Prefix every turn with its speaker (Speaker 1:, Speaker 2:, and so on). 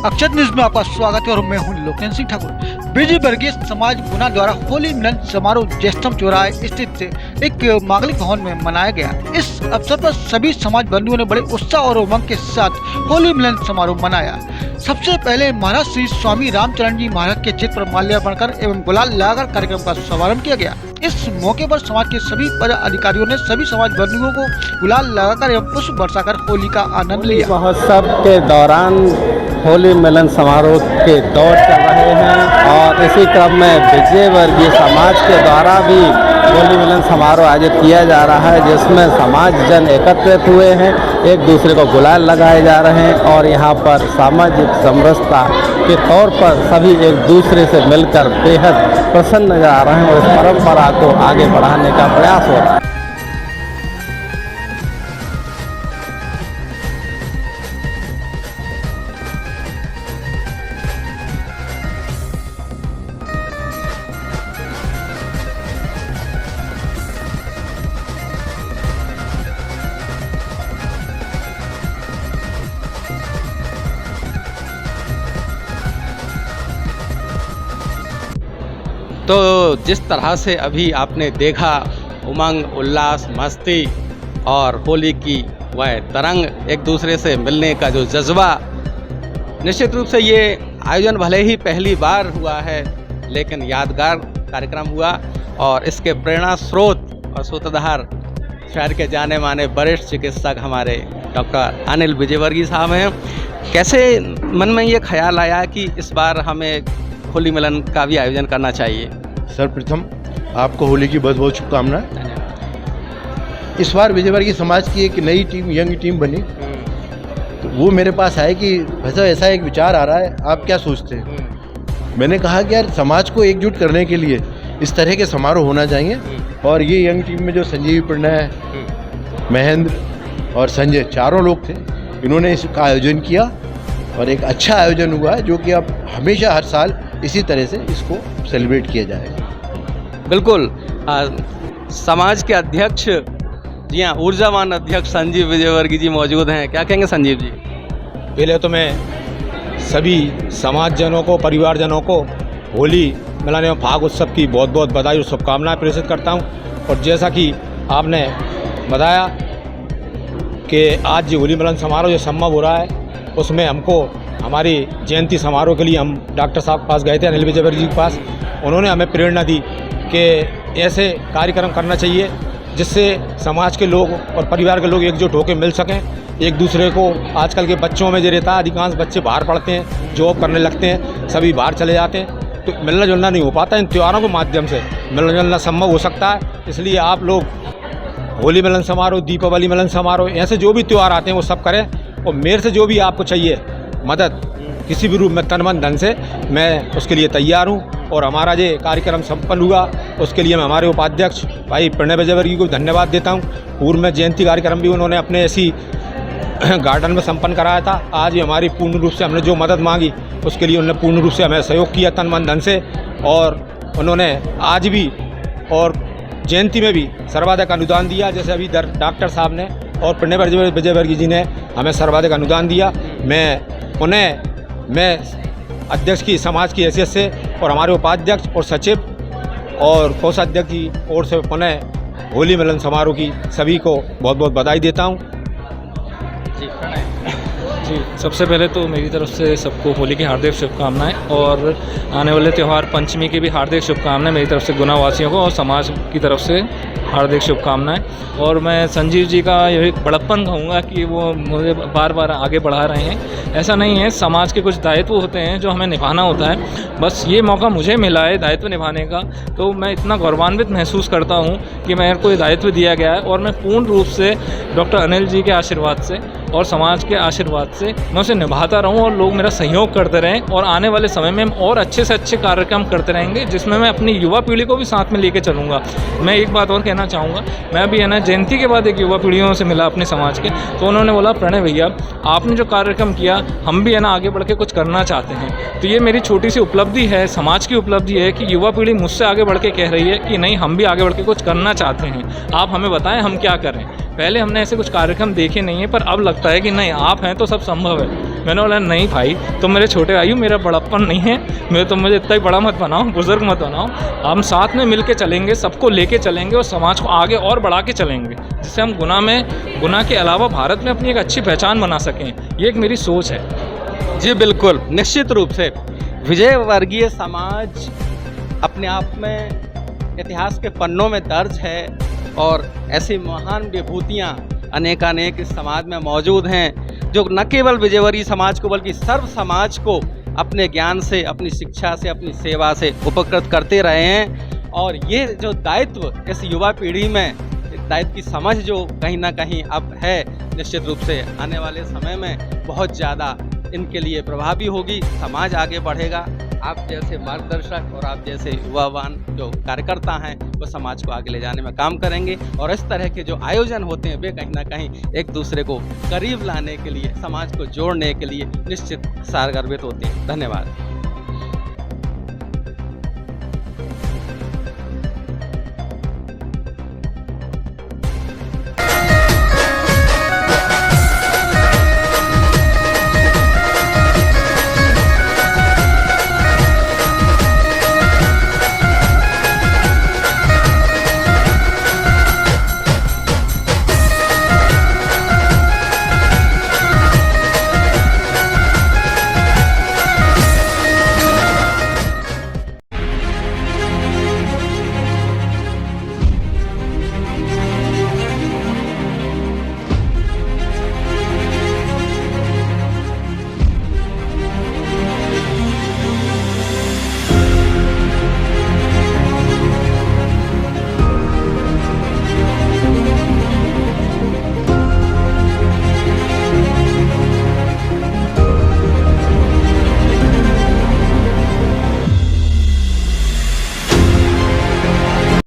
Speaker 1: अक्षर न्यूज में आपका स्वागत है और मैं हूं लोकेश सिंह ठाकुर। बीजी वर्गीय समाज गुना द्वारा होली मिलन समारोह ज्येष्ठम चौराहे स्थित एक मांगलिक भवन में मनाया गया। इस अवसर पर सभी समाज बंधुओं ने बड़े उत्साह और उमंग के साथ होली मिलन समारोह मनाया। सबसे पहले महाराज श्री स्वामी रामचरण जी महाराज के चित्र पर माल्यार्पण कर एवं गुलाल लगाकर कार्यक्रम का शुभारंभ किया गया। इस मौके पर समाज के सभी पदाधिकारियों ने सभी समाज बंधुओं को गुलाल लगाकर एवं पुष्प बरसाकर होली का आनंद लिया।
Speaker 2: महोत्सव के दौरान होली मिलन समारोह के दौर चल रहे हैं और इसी क्रम में विजय वर्गीय समाज के द्वारा भी होली मिलन समारोह आयोजित किया जा रहा है, जिसमें समाज जन एकत्रित हुए हैं, एक दूसरे को गुलाल लगाए जा रहे हैं और यहाँ पर सामाजिक समरसता के तौर पर सभी एक दूसरे से मिलकर बेहद प्रसन्न नजर आ रहे हैं और इस परंपरा को आगे बढ़ाने का प्रयास हो रहा है।
Speaker 3: तो जिस तरह से अभी आपने देखा उमंग, उल्लास, मस्ती और होली की वह तरंग, एक दूसरे से मिलने का जो जज्बा, निश्चित रूप से ये आयोजन भले ही पहली बार हुआ है लेकिन यादगार कार्यक्रम हुआ और इसके प्रेरणा स्रोत और सूत्रधार शहर के जाने माने वरिष्ठ चिकित्सक हमारे डॉक्टर अनिल विजयवर्गीय साहब हैं। कैसे मन में ये ख्याल आया कि इस बार हमें होली मिलन का भी आयोजन करना चाहिए?
Speaker 4: सर्वप्रथम आपको होली की बहुत बहुत शुभकामनाएं। इस बार विजय वर्गीय समाज की एक नई टीम, यंग टीम बनी, तो वो मेरे पास आए कि वैसा ऐसा एक विचार आ रहा है, आप क्या सोचते हैं? मैंने कहा कि यार समाज को एकजुट करने के लिए इस तरह के समारोह होना चाहिए और ये यंग टीम में जो संजीव, प्रणय, महेंद्र और संजय चारों लोग थे, इन्होंने इसका आयोजन किया और एक अच्छा आयोजन हुआ है जो कि अब हमेशा हर साल इसी तरह से इसको सेलिब्रेट किया जाएगा।
Speaker 3: बिल्कुल। समाज के अध्यक्ष, जी हाँ, ऊर्जावान अध्यक्ष संजीव विजयवर्गीय जी मौजूद हैं। क्या कहेंगे संजीव जी?
Speaker 5: पहले तो मैं सभी समाजजनों को, परिवारजनों को होली मिलन एवं फाग उत्सव की बहुत बहुत बधाई और शुभकामनाएं प्रेषित करता हूं। और जैसा कि आपने बताया कि आज जो होली मिलन समारोह जो संभव हो रहा है, उसमें हमको हमारी जयंती समारोह के लिए हम डॉक्टर साहब के पास गए थे, अनिल विजयवर्गीय जी के पास। उन्होंने हमें प्रेरणा दी कि ऐसे कार्यक्रम करना चाहिए जिससे समाज के लोग और परिवार के लोग एकजुट होकर मिल सकें, एक दूसरे को। आजकल के बच्चों में जो रहता है, अधिकांश बच्चे बाहर पढ़ते हैं, जॉब करने लगते हैं, सभी बाहर चले जाते हैं, तो मिलना जुलना नहीं हो पाता। इन त्योहारों के माध्यम से मिलना जुलना संभव हो सकता है। इसलिए आप लोग होली मिलन समारोह, दीपावली मिलन समारोह, ऐसे जो भी त्यौहार आते हैं वो सब करें। और मेरे से जो भी आपको चाहिए मदद, किसी भी रूप में तन मन धन से, मैं उसके लिए तैयार हूं। और हमारा ये कार्यक्रम संपन्न हुआ, उसके लिए मैं हमारे उपाध्यक्ष भाई प्रणय विजयवर्गीय को धन्यवाद देता हूं। पूर्व में जयंती कार्यक्रम भी उन्होंने अपने ऐसी गार्डन में संपन्न कराया था। आज भी हमारी पूर्ण रूप से हमने जो मदद मांगी उसके लिए उन्होंने पूर्ण रूप से हमें सहयोग किया तन मन धन से। और उन्होंने आज भी और जयंती में भी सर्वाधिक अनुदान दिया, जैसे अभी डॉक्टर साहब ने और प्रणय विजयवर्गीय जी ने हमें सर्वाधिक अनुदान दिया। मैं अध्यक्ष की समाज की हैसियत से और हमारे उपाध्यक्ष और सचिव और कोषाध्यक्ष की ओर से पुनः होली मिलन समारोह की सभी को बहुत बहुत बधाई देता हूँ।
Speaker 6: जी, सबसे पहले तो मेरी तरफ से सबको होली की हार्दिक शुभकामनाएं और आने वाले त्यौहार पंचमी की भी हार्दिक शुभकामनाएं मेरी तरफ से गुना वासियों को और समाज की तरफ से हार्दिक शुभकामनाएं। और मैं संजीव जी का यही बड़प्पन कहूँगा कि वो मुझे बार बार आगे बढ़ा रहे हैं। ऐसा नहीं है, समाज के कुछ दायित्व होते हैं जो हमें निभाना होता है। बस ये मौका मुझे मिला है दायित्व निभाने का, तो मैं इतना गौरवान्वित महसूस करता हूँ कि मेरे को ये दायित्व दिया गया है और मैं पूर्ण रूप से डॉक्टर अनिल जी के आशीर्वाद से और समाज के आशीर्वाद से मैं उसे निभाता रहूं और लोग मेरा सहयोग करते रहें। और आने वाले समय में हम और अच्छे से अच्छे कार्यक्रम करते रहेंगे, जिसमें मैं अपनी युवा पीढ़ी को भी साथ में लेके चलूँगा। मैं एक बात और कहना चाहूँगा, मैं भी है ना जयंती के बाद एक युवा पीढ़ियों से मिला अपने समाज के, तो उन्होंने बोला प्रणय भैया आपने जो कार्यक्रम किया हम भी है ना आगे बढ़ के कुछ करना चाहते हैं। तो ये मेरी छोटी सी उपलब्धि है, समाज की उपलब्धि है कि युवा पीढ़ी मुझसे आगे बढ़ के कह रही है कि नहीं हम भी आगे बढ़ के कुछ करना चाहते हैं, आप हमें बताएं हम क्या करें। पहले हमने ऐसे कुछ कार्यक्रम देखे नहीं है, पर अब लगता है कि नहीं आप हैं तो सब संभव है। मैंने बोला नहीं भाई, तुम मेरे छोटे भाई हो, मेरा बड़प्पन नहीं है, तुम मुझे इतना ही बड़ा मत बनाओ, बुजुर्ग मत बनाओ। हम साथ में मिल के चलेंगे, सबको लेके चलेंगे और समाज को आगे और बढ़ा के चलेंगे, जिससे हम गुना के अलावा भारत में अपनी एक अच्छी पहचान बना सकें। ये एक मेरी सोच है।
Speaker 3: जी बिल्कुल, निश्चित रूप से विजय वर्गीय समाज अपने आप में इतिहास के पन्नों में दर्ज है और ऐसी महान विभूतियाँ अनेकानेक इस समाज में मौजूद हैं, जो न केवल विजयवर्गीय समाज को बल्कि सर्व समाज को अपने ज्ञान से, अपनी शिक्षा से, अपनी सेवा से उपकृत करते रहे हैं। और ये जो दायित्व इस युवा पीढ़ी में, दायित्व की समझ जो कहीं ना कहीं अब है, निश्चित रूप से आने वाले समय में बहुत ज़्यादा इनके लिए प्रभावी होगी। समाज आगे बढ़ेगा। आप जैसे मार्गदर्शक और आप जैसे युवावान जो कार्यकर्ता हैं वो समाज को आगे ले जाने में काम करेंगे और इस तरह के जो आयोजन होते हैं वे कहीं ना कहीं एक दूसरे को करीब लाने के लिए, समाज को जोड़ने के लिए निश्चित सारगर्भित होते हैं। धन्यवाद।